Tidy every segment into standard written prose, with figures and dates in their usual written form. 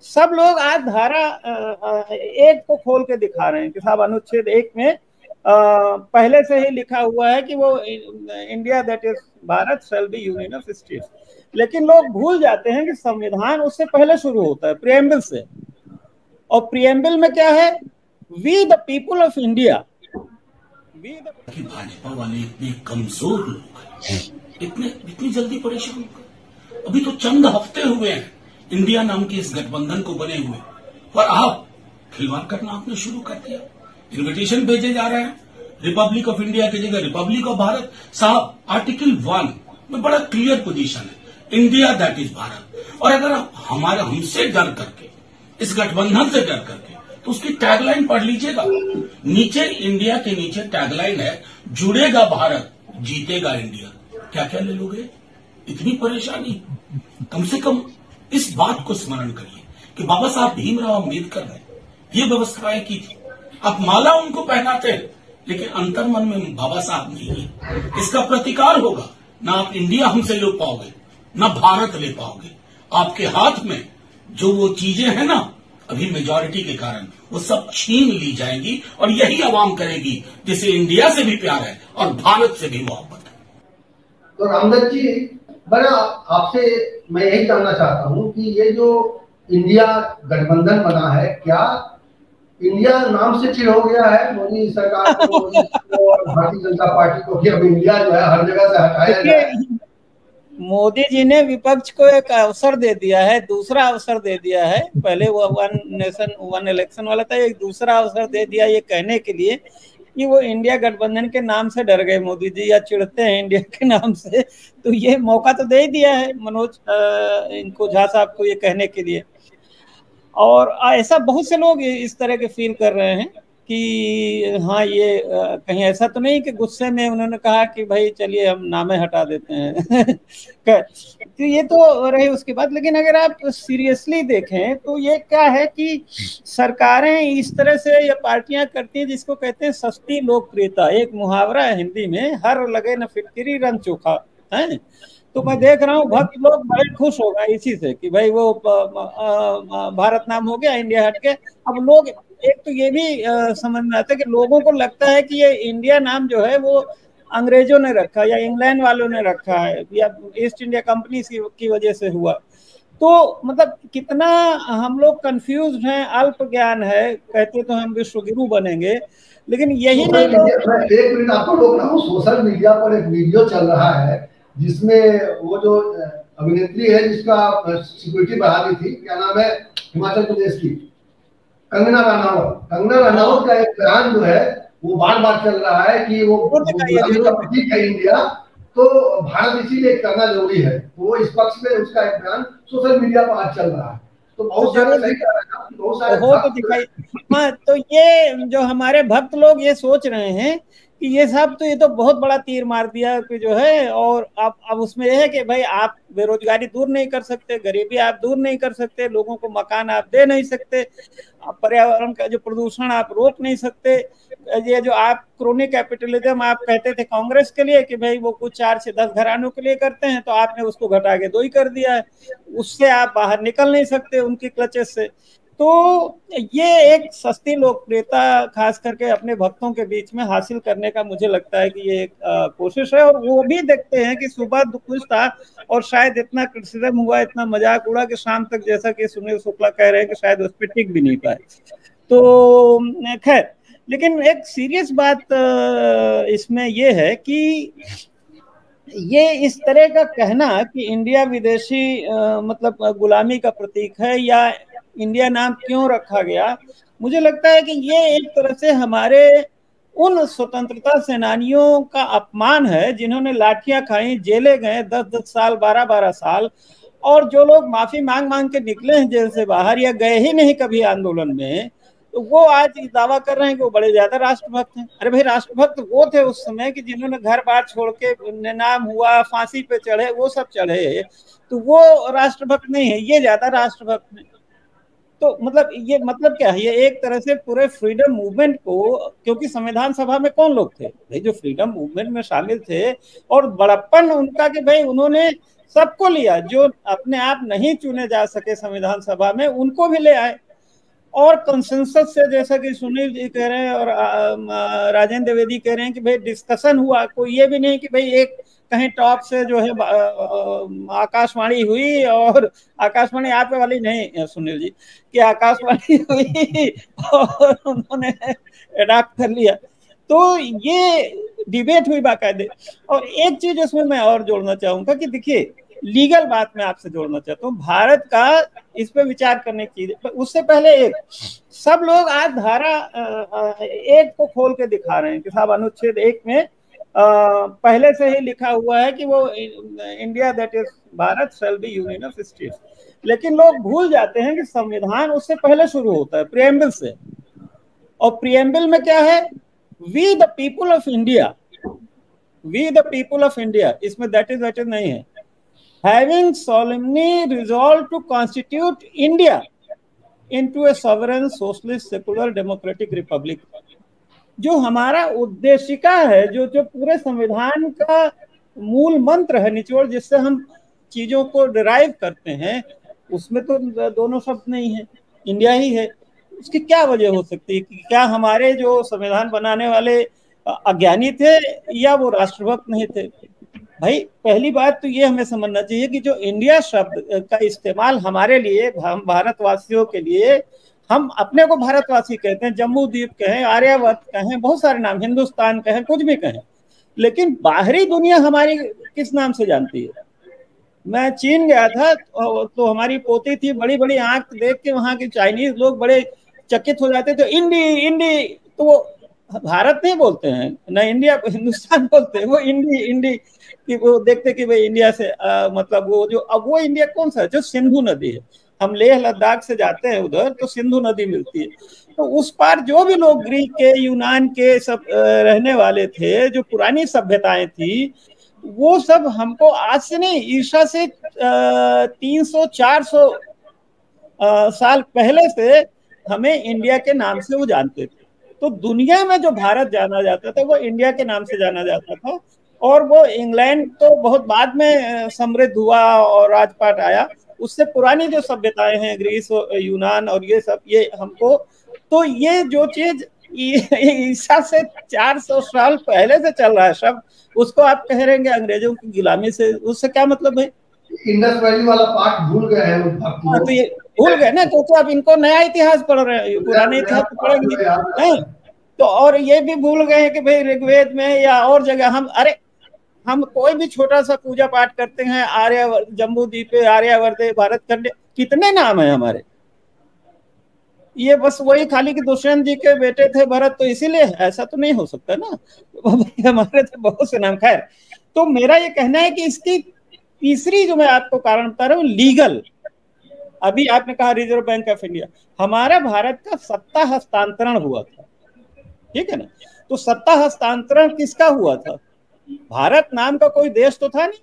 सब लोग आज धारा एक को खोल के दिखा रहे हैं कि साहब अनुच्छेद एक में पहले से ही लिखा हुआ है कि वो India that is Bharat shall be union of states. लेकिन लोग भूल जाते हैं कि संविधान उससे पहले शुरू होता है, प्रियम्बल से। और प्रियम्बल में क्या है? We the people of India, we the कि भाजपा वाले इतने कमजोर लोग हैं, इतने इतनी जल्दी परेशान होकर। अभी तो चंद हफ्ते हुए हैं इंडिया नाम के इस गठबंधन को बने हुए, और आप खिलवाड़ करना आपने शुरू कर दिया। इन्विटेशन भेजे जा रहे हैं रिपब्लिक ऑफ इंडिया की जगह रिपब्लिक ऑफ भारत। साहब आर्टिकल 1 में बड़ा क्लियर पोजीशन है, इंडिया दैट इज भारत। और अगर आप हमारे हमसे डर करके, इस गठबंधन से डर करके, तो उसकी टैगलाइन पढ़ लीजिएगा। नीचे इंडिया के नीचे टैगलाइन है, जुड़ेगा भारत जीतेगा इंडिया। क्या क्या ले लोगे? इतनी परेशानी। कम से कम इस बात को स्मरण करिए कि बाबा साहब भीमराव अम्बेडकर ने ये व्यवस्थाएं की थी। आप माला उनको पहनाते, लेकिन अंतर्मन में बाबा साहब नहीं है। इसका प्रतिकार होगा, ना आप इंडिया हमसे ले पाओगे, ना भारत ले पाओगे। आपके हाथ में जो वो चीजें हैं ना, अभी मेजॉरिटी के कारण वो सब छीन ली जाएंगी, और यही आवाम करेगी जिसे इंडिया से भी प्यार है और भारत से भी मोहब्बत है। तो रामदत्त जी, बड़ा आपसे मैं यही जानना चाहता हूं कि ये जो इंडिया गठबंधन बना है, क्या इंडिया नाम से चिढ़ हो गया है मोदी सरकार को, मोदी को और भारतीय जनता पार्टी को कि अब इंडिया जो है हर जगह से हटाया जाए? मोदी जी ने विपक्ष को एक अवसर दे दिया है, दूसरा अवसर दे दिया है। पहले वो वन नेशन वन इलेक्शन वाला था, एक दूसरा अवसर दे दिया ये कहने के लिए कि वो इंडिया गठबंधन के नाम से डर गए मोदी जी, या चिढ़ते हैं इंडिया के नाम से। तो ये मौका तो दे ही दिया है मनोज इनको, झा साहब को, ये कहने के लिए। और ऐसा बहुत से लोग इस तरह के फील कर रहे हैं कि हाँ, ये कहीं ऐसा तो नहीं कि गुस्से में उन्होंने कहा कि भाई चलिए हम नामे हटा देते हैं। तो ये तो रही उसकी बात। लेकिन अगर आप सीरियसली देखें तो ये क्या है कि सरकारें इस तरह से या पार्टियां करती हैं जिसको कहते हैं सस्ती लोकप्रियता। एक मुहावरा है हिंदी में, हर लगे न फिटकिरी रंग चोखा है। तो मैं देख रहा हूँ भक्त लोग बड़े खुश हो गए इसी से कि भाई वो भारत नाम हो गया, इंडिया हट के। अब लोग एक तो ये भी समझ में आता है कि लोगों को लगता है कि ये इंडिया नाम जो है वो अंग्रेजों ने रखा या इंग्लैंड वालों ने रखा है या ईस्ट इंडिया कंपनी की वजह से हुआ। तो मतलब कितना हम लोग कंफ्यूज हैं, अल्प ज्ञान है। कहते तो हम विश्वगुरु बनेंगे, लेकिन यही नहीं लोग। एक मिनट आपको रोक रहा हूँ। सोशल मीडिया पर एक वीडियो चल रहा है जिसमें वो जो अभिनेत्री है जिसका सिक्योरिटी बढ़ा दी थी, क्या नाम है, हिमाचल प्रदेश की कंगना रनावत। कंगना रनावत का एक बयान जो है वो बार बार चल रहा है कि वो गुलामी का प्रतीक है इंडिया, तो भारत इसीलिए करना जरूरी है। तो वो इस पक्ष में उसका एक बयान सोशल मीडिया पर आज चल रहा है। तो बहुत सारे सही कह रहे हैं, बहुत सारे हो तो दिखाई। हाँ, तो ये जो हमारे भक्त लोग ये सोच रहे हैं कि ये सब तो, ये तो बहुत बड़ा तीर मार दिया कि जो है। और अब उसमें यह है कि भाई आप बेरोजगारी दूर नहीं कर सकते, गरीबी आप दूर नहीं कर सकते, लोगों को मकान आप दे नहीं सकते, पर्यावरण का जो प्रदूषण आप रोक नहीं सकते। ये जो आप क्रोनी कैपिटलिज्म आप कहते थे कांग्रेस के लिए कि भाई वो कुछ 4 से 10 घरानों के लिए करते हैं, तो आपने उसको घटा के 2 ही कर दिया है। उससे आप बाहर निकल नहीं सकते उनकी क्लचेस से। तो ये एक सस्ती लोकप्रियता खास करके अपने भक्तों के बीच में हासिल करने का मुझे लगता है कि ये एक कोशिश है। और वो भी देखते हैं कि सुबह कुछ था और शायद इतना क्रिटिसिज्म हुआ, इतना मजाक उड़ा कि शाम तक, जैसा कि सुनील शुक्ला कह रहे हैं, कि शायद उस पर टिक भी नहीं पाए। तो खैर, लेकिन एक सीरियस बात इसमें ये है कि ये इस तरह का कहना कि इंडिया विदेशी मतलब गुलामी का प्रतीक है, या इंडिया नाम क्यों रखा गया, मुझे लगता है कि ये एक तरह से हमारे उन स्वतंत्रता सेनानियों का अपमान है जिन्होंने लाठियां खाई, जेले गए 10-10 साल, 12-12 साल, और जो लोग माफी मांग मांग के निकले हैं जेल से बाहर या गए ही नहीं कभी आंदोलन में, तो वो आज दावा कर रहे हैं कि वो बड़े ज्यादा राष्ट्रभक्त हैं। अरे भाई, राष्ट्रभक्त वो थे उस समय कि जिन्होंने घर बार छोड़ के नाम हुआ, फांसी पे चढ़े, वो सब चढ़े, तो वो राष्ट्रभक्त नहीं है, ये ज्यादा राष्ट्रभक्त है। तो मतलब ये मतलब क्या है, ये एक तरह से पूरे फ्रीडम मूवमेंट को, क्योंकि संविधान सभा में कौन लोग थे भाई जो फ्रीडम मूवमेंट में शामिल थे, और बड़प्पन उनका कि भाई उन्होंने सबको लिया, जो अपने आप नहीं चुने जा सके संविधान सभा में उनको भी ले आए, और कंसेंसस से, जैसा कि सुनील जी कह रहे हैं और राजेंद्र द्विवेदी कह रहे हैं कि भाई डिस्कशन हुआ, कोई ये भी नहीं कि भाई एक कहीं टॉप से जो है आकाशवाणी हुई, और आकाशवाणी आप वाली नहीं सुनील जी, कि आकाशवाणी हुई और उन्होंने अडॉप्ट कर लिया। तो ये डिबेट हुई बाकायदे। और एक चीज उसमें मैं और जोड़ना चाहूंगा कि देखिए, लीगल बात मैं आपसे जोड़ना चाहता हूँ, भारत का इस पे विचार करने की चीज। उससे पहले एक, सब लोग आज धारा 1 को खोल के दिखा रहे हैं कि साहब अनुच्छेद 1 में पहले से ही लिखा हुआ है कि वो India that is Bharat shall be union of states. लेकिन लोग भूल जाते हैं कि संविधान उससे पहले शुरू होता है, प्रियम्बल से। और प्रियम्बल में क्या है? We the people of India, we the people of India, इसमें दैट इज नहीं है। Having solemnly resolved to constitute India into a sovereign, socialist, secular, democratic republic, जो हमारा उद्देशिका है, जो पूरे संविधान का मूल मंत्र है, निचोड़ जिससे हम चीजों को डिराइव करते हैं, उसमें तो दोनों शब्द नहीं है, इंडिया ही है। उसकी क्या वजह हो सकती है? कि क्या हमारे जो संविधान बनाने वाले अज्ञानी थे या वो राष्ट्रभक्त नहीं थे? भाई पहली बात तो ये हमें समझना चाहिए कि जो इंडिया शब्द का इस्तेमाल हमारे लिए, हम भारतवासियों के लिए, हम अपने को भारतवासी कहते हैं, जम्मू द्वीप कहें, आर्यावर्त कहें, बहुत सारे नाम, हिंदुस्तान कहें, कुछ भी कहें, लेकिन बाहरी दुनिया हमारी किस नाम से जानती है? मैं चीन गया था तो हमारी पोती थी, बड़ी बड़ी आंख देख के वहां के चाइनीज लोग बड़े चकित हो जाते थे, इंडी इंडी, तो वो भारत नहीं बोलते हैं, ना इंडिया, हिंदुस्तान बोलते हैं, वो इंडी इंडी, कि वो देखते कि भाई इंडिया से मतलब वो जो, अब वो इंडिया कौन सा है? जो सिंधु नदी है, हम लेह लद्दाख से जाते हैं उधर तो सिंधु नदी मिलती है, तो उस पार जो भी लोग ग्रीक के, यूनान के सब रहने वाले थे, जो पुरानी सभ्यताएं थी, वो सब हमको आज से नहीं, ईसा से 300-400 साल पहले से हमें इंडिया के नाम से वो जानते थे। तो दुनिया में जो भारत जाना जाता था वो इंडिया के नाम से जाना जाता था, और वो इंग्लैंड तो बहुत बाद में समृद्ध हुआ और राजपाट आया, उससे पुरानी जो सभ्यताएं हैं, ग्रीस, यूनान और ये सब, ये हमको, तो ये जो चीज ईसा से 400 साल पहले से चल रहा है शब्द, उसको आप कह रहे हैं अंग्रेजों की गुलामी से, उससे क्या मतलब है? इंडस वैली वाला पार्ट भूल गए हैं तो ये भूल गए ना, क्योंकि अब इनको नया इतिहास पढ़ रहे हैं, पुराने इतिहास तो पढ़ेंगे नहीं। तो और ये भी भूल गए हैं कि भाई ऋग्वेद में या और जगह हम कोई भी छोटा सा पूजा पाठ करते हैं, आर्यावर्त, जम्बू द्वीप, आर्यावर्त, भारत खंड, कितने नाम है हमारे? ये बस वही खाली कि दुष्यंत जी के बेटे थे भरत, तो इसीलिए ऐसा तो नहीं हो सकता ना, हमारे तो बहुत से नाम। खैर, तो मेरा ये कहना है कि इसकी तीसरी जो मैं आपको कारण बता रहा हूँ, लीगल। अभी आपने कहा रिजर्व बैंक ऑफ इंडिया, हमारा भारत का सत्ता हस्तांतरण हुआ था, ठीक है ना? तो सत्ता हस्तांतरण किसका हुआ था? भारत नाम का कोई देश तो था नहीं,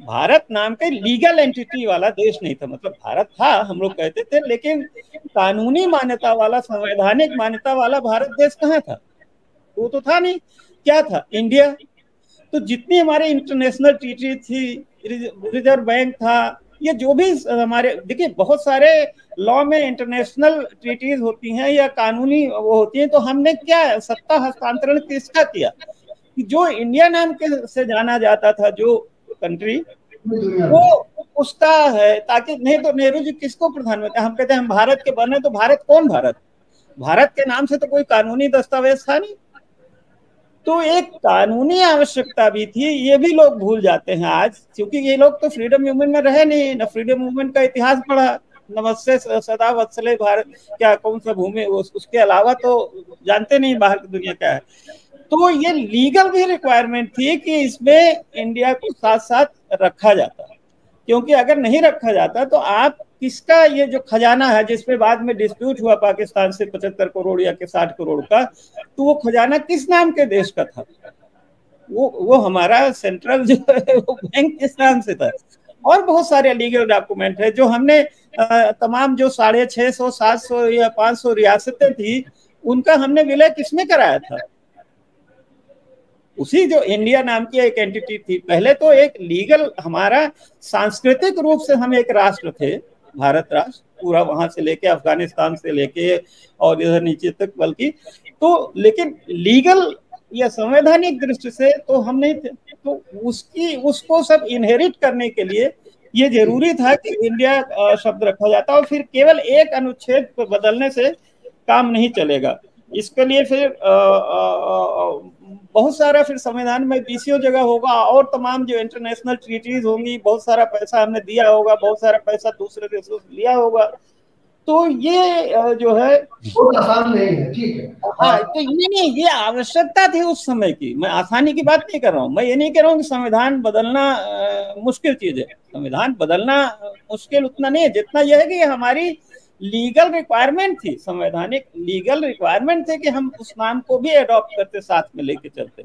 भारत नाम के लीगल एंटिटी वाला देश नहीं था। मतलब भारत था, हम लोग कहते थे, लेकिन कानूनी मान्यता वाला, संवैधानिक मान्यता वाला भारत देश कहाँ था? वो तो था नहीं। क्या था? इंडिया। तो जितनी हमारे इंटरनेशनल ट्रीटी थी, रिजर्व बैंक था, ये जो भी हमारे, देखिए बहुत सारे लॉ में इंटरनेशनल ट्रीटीज होती हैं या कानूनी वो होती हैं, तो हमने क्या सत्ता हस्तांतरण किसका किया? जो इंडिया नाम के से जाना जाता था जो कंट्री, वो उसका है, ताकि नहीं तो नेहरू जी किसको प्रधानमंत्री, हम कहते हैं हम भारत के बने, तो भारत कौन? भारत के नाम से तो कोई कानूनी दस्तावेज था नहीं। तो एक कानूनी आवश्यकता भी थी, ये भी लोग भूल जाते हैं आज, क्योंकि ये लोग तो फ्रीडम मूवमेंट में रहे नहीं, ना फ्रीडम मूवमेंट का इतिहास पढ़ा, नमस्ते सदा वत्सले भारत, क्या कौन सा भूमि, उसके अलावा तो जानते नहीं बाहर की दुनिया क्या है। तो ये लीगल भी रिक्वायरमेंट थी कि इसमें इंडिया को साथ साथ रखा जाता, क्योंकि अगर नहीं रखा जाता तो आप किसका ये जो खजाना है, जिसपे बाद में डिस्प्यूट हुआ पाकिस्तान से 75 करोड़ या 60 करोड़ का, तो वो खजाना किस नाम के देश का था? वो हमारा सेंट्रल जो है वो बैंक किस नाम से था? और बहुत सारे लीगल डॉक्यूमेंट है जो हमने तमाम जो 650, 700 या 500 रियासतें थी, उनका हमने विलय किसमें कराया था? उसी जो इंडिया नाम की एक एंटिटी थी, पहले तो एक लीगल, हमारा सांस्कृतिक रूप से हम एक राष्ट्र थे, भारत राष्ट्र, पूरा वहां से लेके अफगानिस्तान से लेके और इधर नीचे तक, बल्कि तो लेकिन लीगल या संवैधानिक दृष्टि से तो हम नहीं थे। तो उसको सब इनहेरिट करने के लिए ये जरूरी था कि इंडिया शब्द रखा जाता, और फिर केवल एक अनुच्छेद को बदलने से काम नहीं चलेगा। इसके लिए फिर बहुत सारा फिर संविधान में बीसीओ जगह होगा, और तमाम जो इंटरनेशनल ट्रीटीज होंगी, बहुत सारा पैसा हमने दिया होगा, बहुत सारा पैसा दूसरे देशों से लिया होगा। तो ये जो है बहुत आसान नहीं है, ठीक है। हाँ, तो ये आवश्यकता थी उस समय की। मैं आसानी की बात नहीं कर रहा हूँ, मैं ये नहीं कह रहा हूँ कि संविधान बदलना मुश्किल चीज है। संविधान बदलना मुश्किल उतना नहीं है जितना यह है कि हमारी लीगल रिक्वायरमेंट थी, संवैधानिक लीगल रिक्वायरमेंट थे कि हम उस नाम को भी अडॉप्ट करते, साथ में लेके चलते।